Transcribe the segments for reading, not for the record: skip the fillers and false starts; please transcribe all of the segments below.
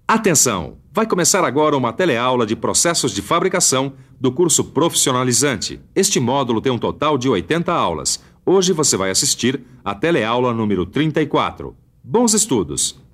Atenção! Vai começar agora uma teleaula de processos de fabricação do curso Profissionalizante. Este módulo tem um total de 80 aulas. Hoje você vai assistir a teleaula número 34. Bons estudos!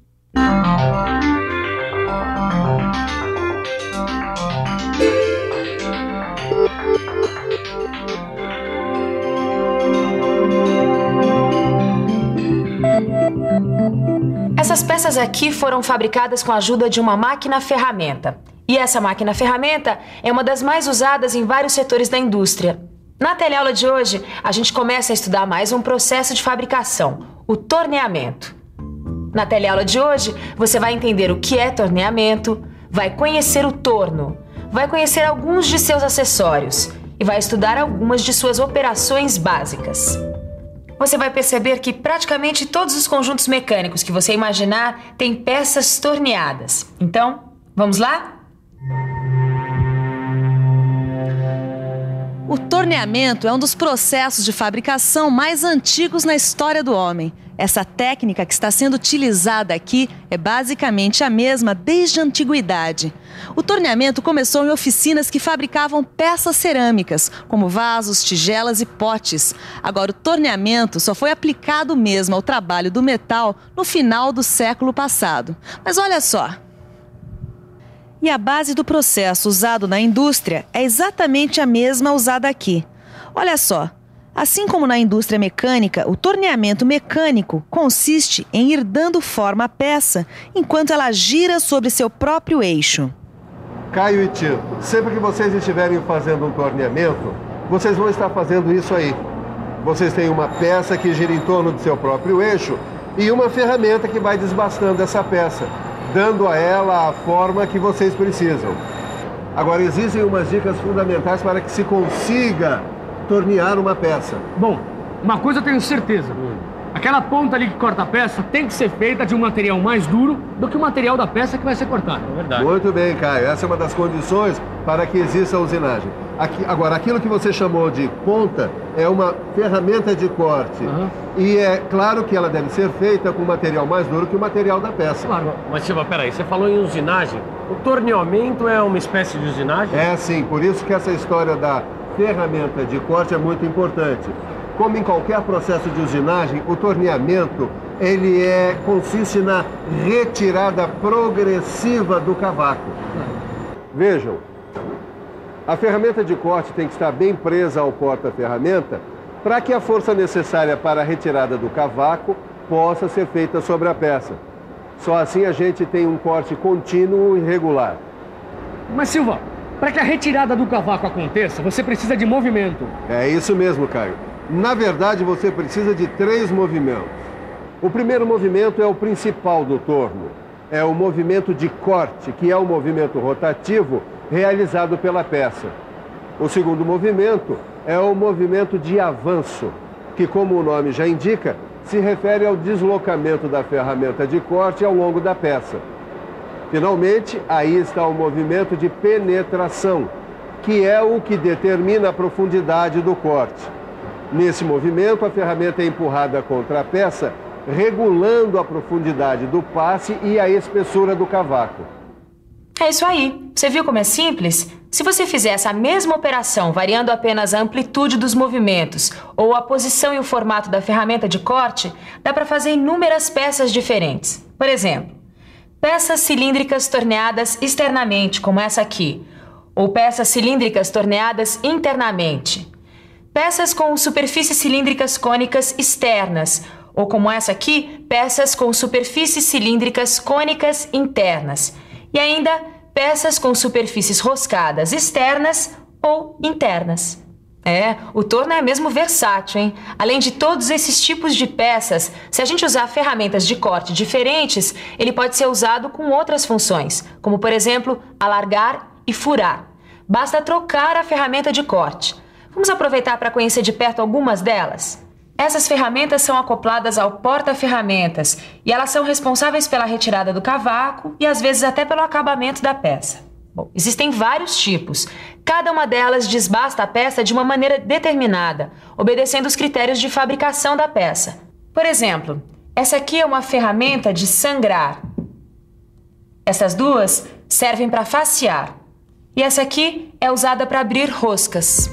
Essas peças aqui foram fabricadas com a ajuda de uma máquina-ferramenta. E essa máquina-ferramenta é uma das mais usadas em vários setores da indústria. Na teleaula de hoje, a gente começa a estudar mais um processo de fabricação, o torneamento. Na teleaula de hoje, você vai entender o que é torneamento, vai conhecer o torno, vai conhecer alguns de seus acessórios e vai estudar algumas de suas operações básicas. Você vai perceber que praticamente todos os conjuntos mecânicos que você imaginar têm peças torneadas. Então, vamos lá? O torneamento é um dos processos de fabricação mais antigos na história do homem. Essa técnica que está sendo utilizada aqui é basicamente a mesma desde a antiguidade. O torneamento começou em oficinas que fabricavam peças cerâmicas, como vasos, tigelas e potes. Agora, o torneamento só foi aplicado mesmo ao trabalho do metal no final do século passado. Mas olha só. E a base do processo usado na indústria é exatamente a mesma usada aqui. Olha só. Assim como na indústria mecânica, o torneamento mecânico consiste em ir dando forma à peça enquanto ela gira sobre seu próprio eixo. Caio e Tito, sempre que vocês estiverem fazendo um torneamento, vocês vão estar fazendo isso aí. Vocês têm uma peça que gira em torno do seu próprio eixo e uma ferramenta que vai desbastando essa peça, dando a ela a forma que vocês precisam. Agora, existem umas dicas fundamentais para que se consiga tornear uma peça. Bom, uma coisa eu tenho certeza. Aquela ponta ali que corta a peça tem que ser feita de um material mais duro do que o material da peça que vai ser cortada. É verdade. Muito bem, Caio. Essa é uma das condições para que exista a usinagem. Agora, aquilo que você chamou de ponta é uma ferramenta de corte. E é claro que ela deve ser feita com material mais duro que o material da peça. Claro. Mas, Silva, peraí, você falou em usinagem. O torneamento é uma espécie de usinagem? É, sim. Por isso que essa história da ferramenta de corte é muito importante. Como em qualquer processo de usinagem, o torneamento consiste na retirada progressiva do cavaco. Vejam, a ferramenta de corte tem que estar bem presa ao porta-ferramenta para que a força necessária para a retirada do cavaco possa ser feita sobre a peça. Só assim a gente tem um corte contínuo e regular. Mas, Silva, para que a retirada do cavaco aconteça, você precisa de movimento. É isso mesmo, Caio. Na verdade, você precisa de 3 movimentos. O primeiro movimento é o principal do torno. É o movimento de corte, que é o movimento rotativo realizado pela peça. O segundo movimento é o movimento de avanço, que, como o nome já indica, se refere ao deslocamento da ferramenta de corte ao longo da peça. Finalmente, aí está o movimento de penetração, que é o que determina a profundidade do corte. Nesse movimento, a ferramenta é empurrada contra a peça, regulando a profundidade do passe e a espessura do cavaco. É isso aí. Você viu como é simples? Se você fizer essa mesma operação, variando apenas a amplitude dos movimentos ou a posição e o formato da ferramenta de corte, dá para fazer inúmeras peças diferentes. Por exemplo, peças cilíndricas torneadas externamente, como essa aqui, ou peças cilíndricas torneadas internamente. Peças com superfícies cilíndricas cônicas externas, ou como essa aqui, peças com superfícies cilíndricas cônicas internas. E ainda, peças com superfícies roscadas externas ou internas. O torno é mesmo versátil, hein? Além de todos esses tipos de peças, se a gente usar ferramentas de corte diferentes, ele pode ser usado com outras funções, como por exemplo, alargar e furar. Basta trocar a ferramenta de corte. Vamos aproveitar para conhecer de perto algumas delas? Essas ferramentas são acopladas ao porta-ferramentas e elas são responsáveis pela retirada do cavaco e às vezes até pelo acabamento da peça. Bom, existem vários tipos. Cada uma delas desbasta a peça de uma maneira determinada, obedecendo os critérios de fabricação da peça. Por exemplo, essa aqui é uma ferramenta de sangrar. Essas duas servem para facear. E essa aqui é usada para abrir roscas.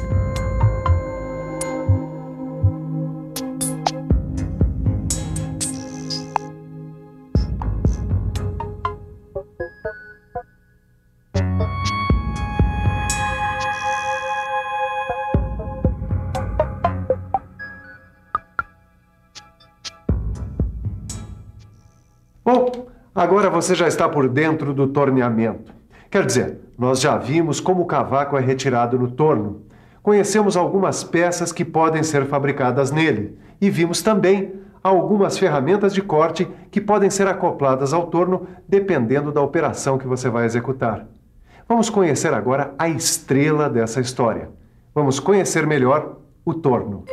Bom, agora você já está por dentro do torneamento. Quer dizer, nós já vimos como o cavaco é retirado no torno. Conhecemos algumas peças que podem ser fabricadas nele. E vimos também algumas ferramentas de corte que podem ser acopladas ao torno dependendo da operação que você vai executar. Vamos conhecer agora a estrela dessa história. Vamos conhecer melhor o torno.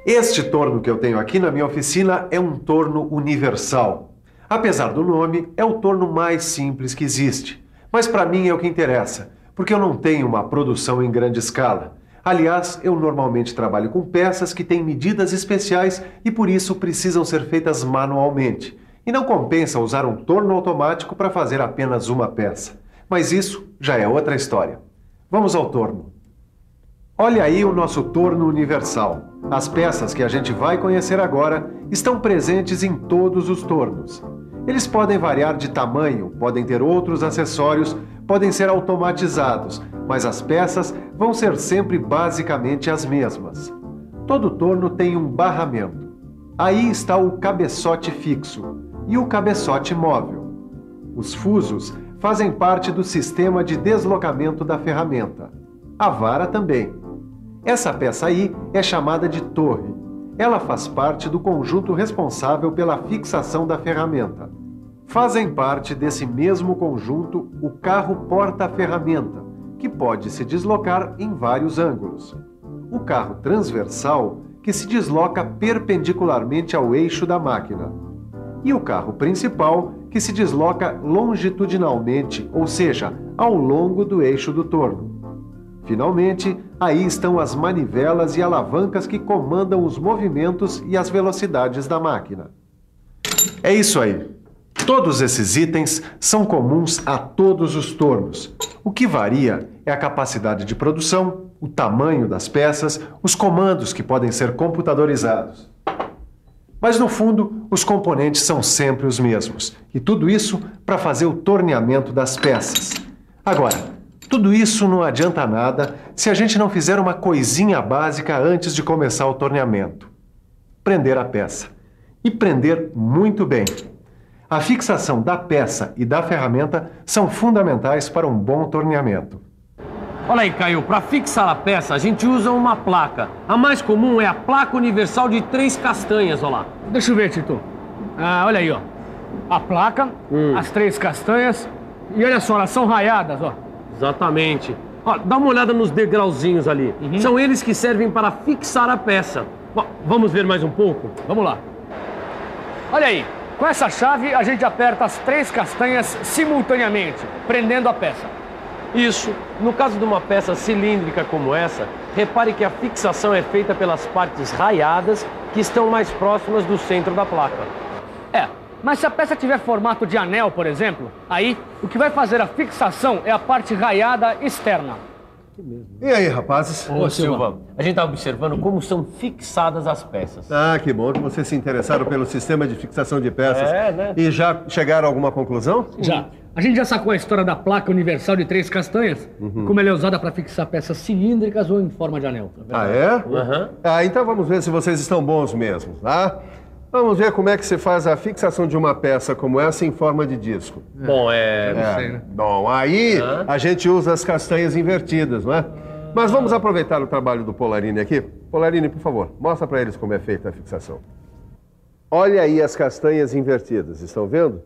Este torno que eu tenho aqui na minha oficina é um torno universal. Apesar do nome, é o torno mais simples que existe. Mas para mim é o que interessa, porque eu não tenho uma produção em grande escala. Aliás, eu normalmente trabalho com peças que têm medidas especiais e por isso precisam ser feitas manualmente. E não compensa usar um torno automático para fazer apenas uma peça. Mas isso já é outra história. Vamos ao torno. Olha aí o nosso torno universal. As peças que a gente vai conhecer agora estão presentes em todos os tornos. Eles podem variar de tamanho, podem ter outros acessórios, podem ser automatizados, mas as peças vão ser sempre basicamente as mesmas. Todo torno tem um barramento. Aí está o cabeçote fixo e o cabeçote móvel. Os fusos fazem parte do sistema de deslocamento da ferramenta. A vara também. Essa peça aí é chamada de torre. Ela faz parte do conjunto responsável pela fixação da ferramenta. Fazem parte desse mesmo conjunto o carro porta-ferramenta, que pode se deslocar em vários ângulos. O carro transversal, que se desloca perpendicularmente ao eixo da máquina. E o carro principal, que se desloca longitudinalmente, ou seja, ao longo do eixo do torno. Finalmente, aí estão as manivelas e alavancas que comandam os movimentos e as velocidades da máquina. É isso aí. Todos esses itens são comuns a todos os tornos. O que varia é a capacidade de produção, o tamanho das peças, os comandos que podem ser computadorizados. Mas no fundo, os componentes são sempre os mesmos. E tudo isso para fazer o torneamento das peças. Agora, tudo isso não adianta nada se a gente não fizer uma coisinha básica antes de começar o torneamento. Prender a peça. E prender muito bem. A fixação da peça e da ferramenta são fundamentais para um bom torneamento. Olha aí, Caio, para fixar a peça a gente usa uma placa. A mais comum é a placa universal de 3 castanhas, olha lá. Deixa eu ver, Tito. Olha aí, ó. A placa, as 3 castanhas e olha só, elas são raiadas, ó. Exatamente. Ó, dá uma olhada nos degrauzinhos ali. São eles que servem para fixar a peça. Bom, vamos ver mais um pouco? Vamos lá. Olha aí. Com essa chave, a gente aperta as 3 castanhas simultaneamente, prendendo a peça. Isso. No caso de uma peça cilíndrica como essa, repare que a fixação é feita pelas partes raiadas que estão mais próximas do centro da placa. Mas se a peça tiver formato de anel, por exemplo, aí o que vai fazer a fixação é a parte raiada externa. E aí, rapazes? Ô, Silva, a gente está observando como são fixadas as peças. Ah, que bom que vocês se interessaram pelo sistema de fixação de peças. Né? E já chegaram a alguma conclusão? Já. A gente já sacou a história da placa universal de 3 castanhas, como ela é usada para fixar peças cilíndricas ou em forma de anel. Ah, é? Então vamos ver se vocês estão bons mesmo, tá? Vamos ver como é que se faz a fixação de uma peça como essa em forma de disco. Bom, Bom, aí a gente usa as castanhas invertidas, não é? Mas vamos aproveitar o trabalho do Polarini aqui. Polarini, por favor, mostra para eles como é feita a fixação. Olha aí as castanhas invertidas, estão vendo?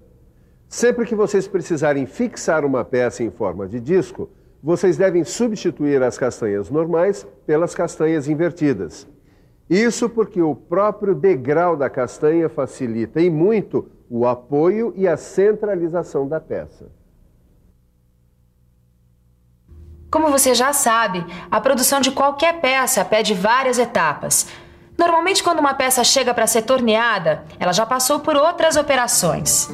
Sempre que vocês precisarem fixar uma peça em forma de disco, vocês devem substituir as castanhas normais pelas castanhas invertidas. Isso porque o próprio degrau da castanha facilita e muito o apoio e a centralização da peça. Como você já sabe, a produção de qualquer peça pede várias etapas. Normalmente, quando uma peça chega para ser torneada, ela já passou por outras operações.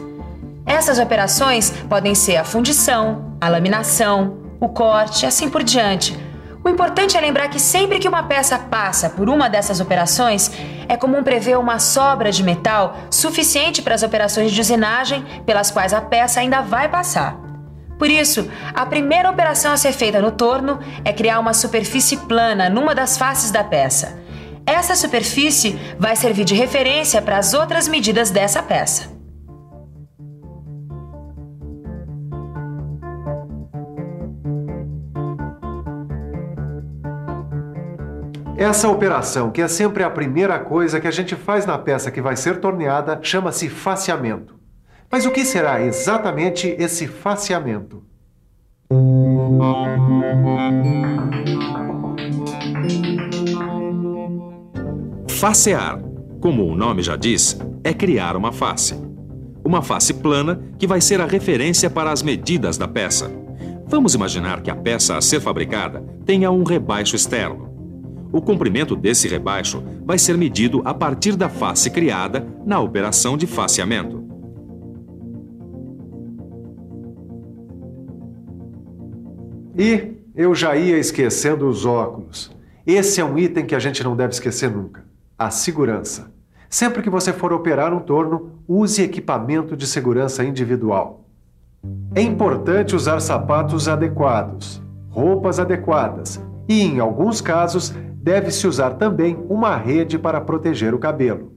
Essas operações podem ser a fundição, a laminação, o corte e assim por diante. O importante é lembrar que sempre que uma peça passa por uma dessas operações, é comum prever uma sobra de metal suficiente para as operações de usinagem pelas quais a peça ainda vai passar. Por isso, a primeira operação a ser feita no torno é criar uma superfície plana numa das faces da peça. Essa superfície vai servir de referência para as outras medidas dessa peça. Essa operação, que é sempre a primeira coisa que a gente faz na peça que vai ser torneada, chama-se faceamento. Mas o que será exatamente esse faceamento? Facear, como o nome já diz, é criar uma face. Uma face plana que vai ser a referência para as medidas da peça. Vamos imaginar que a peça a ser fabricada tenha um rebaixo externo. O comprimento desse rebaixo vai ser medido a partir da face criada na operação de faceamento. E eu já ia esquecendo os óculos. Esse é um item que a gente não deve esquecer nunca. A segurança. Sempre que você for operar um torno, use equipamento de segurança individual. É importante usar sapatos adequados, roupas adequadas e, em alguns casos, deve-se usar também uma rede para proteger o cabelo.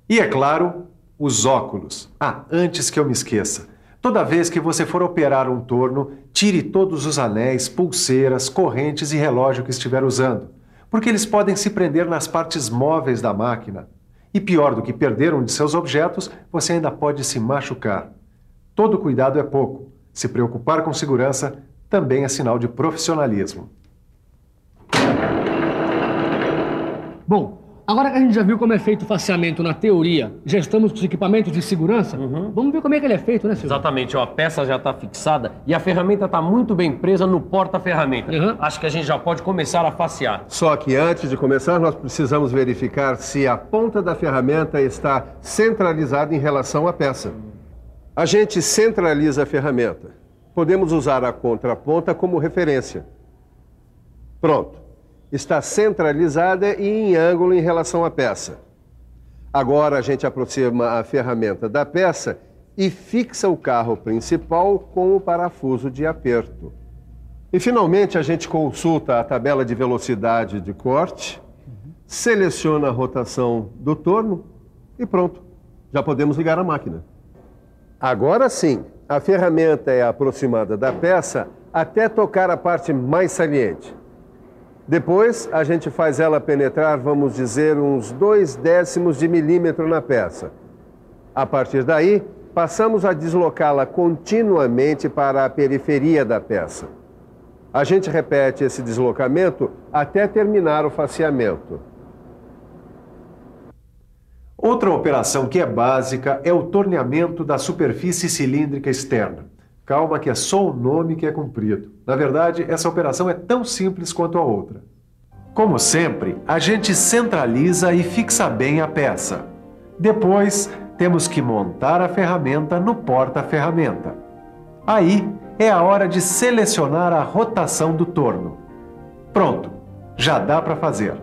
E, é claro, os óculos. Antes que eu me esqueça, toda vez que você for operar um torno, tire todos os anéis, pulseiras, correntes e relógio que estiver usando, porque eles podem se prender nas partes móveis da máquina. E pior do que perder um de seus objetos, você ainda pode se machucar. Todo cuidado é pouco. Se preocupar com segurança também é sinal de profissionalismo. Bom, agora que a gente já viu como é feito o faceamento na teoria, já estamos com os equipamentos de segurança, vamos ver como é que ele é feito, né, Silvio? Exatamente, a peça já está fixada e a ferramenta está muito bem presa no porta-ferramenta. Acho que a gente já pode começar a facear. Só que antes de começar, nós precisamos verificar se a ponta da ferramenta está centralizada em relação à peça. A gente centraliza a ferramenta. Podemos usar a contraponta como referência. Pronto. Está centralizada e em ângulo em relação à peça. Agora a gente aproxima a ferramenta da peça e fixa o carro principal com o parafuso de aperto. E finalmente a gente consulta a tabela de velocidade de corte, seleciona a rotação do torno e pronto, já podemos ligar a máquina. Agora sim, a ferramenta é aproximada da peça até tocar a parte mais saliente. Depois, a gente faz ela penetrar, vamos dizer, uns 0,2 de milímetro na peça. A partir daí, passamos a deslocá-la continuamente para a periferia da peça. A gente repete esse deslocamento até terminar o faceamento. Outra operação que é básica é o torneamento da superfície cilíndrica externa. Calma que é só o nome que é cumprido. Na verdade, essa operação é tão simples quanto a outra. Como sempre, a gente centraliza e fixa bem a peça. Depois, temos que montar a ferramenta no porta-ferramenta. Aí, é a hora de selecionar a rotação do torno. Pronto, já dá para fazer.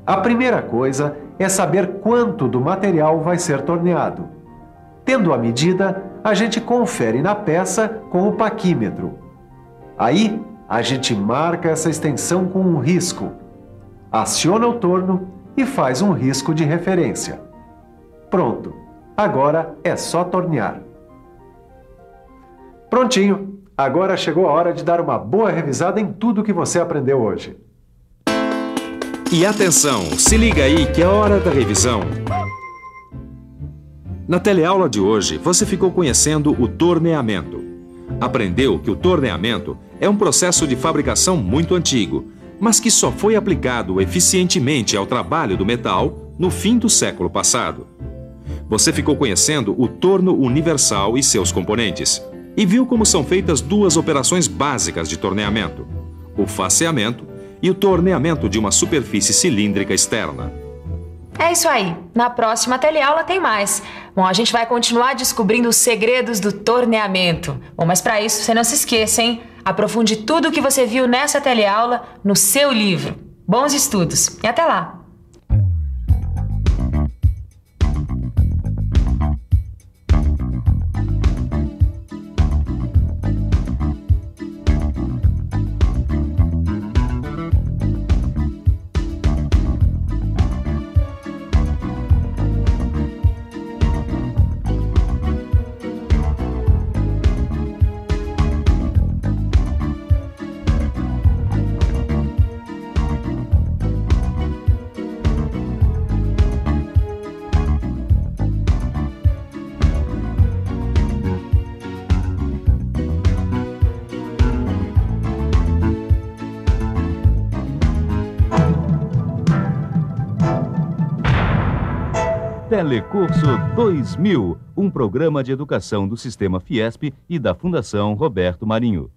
A primeira coisa é saber quanto do material vai ser torneado. Tendo a medida, a gente confere na peça com o paquímetro. Aí, a gente marca essa extensão com um risco, aciona o torno e faz um risco de referência. Pronto, agora é só tornear. Prontinho, agora chegou a hora de dar uma boa revisada em tudo que você aprendeu hoje. E atenção, se liga aí que é hora da revisão. Na teleaula de hoje, você ficou conhecendo o torneamento. Aprendeu que o torneamento é um processo de fabricação muito antigo, mas que só foi aplicado eficientemente ao trabalho do metal no fim do século passado. Você ficou conhecendo o torno universal e seus componentes, e viu como são feitas duas operações básicas de torneamento: o faceamento e o torneamento de uma superfície cilíndrica externa. É isso aí. Na próxima teleaula tem mais. Bom, a gente vai continuar descobrindo os segredos do torneamento. Bom, mas para isso, você não se esqueça, hein? Aprofunde tudo o que você viu nessa teleaula no seu livro. Bons estudos e até lá! Telecurso 2000, um programa de educação do Sistema Fiesp e da Fundação Roberto Marinho.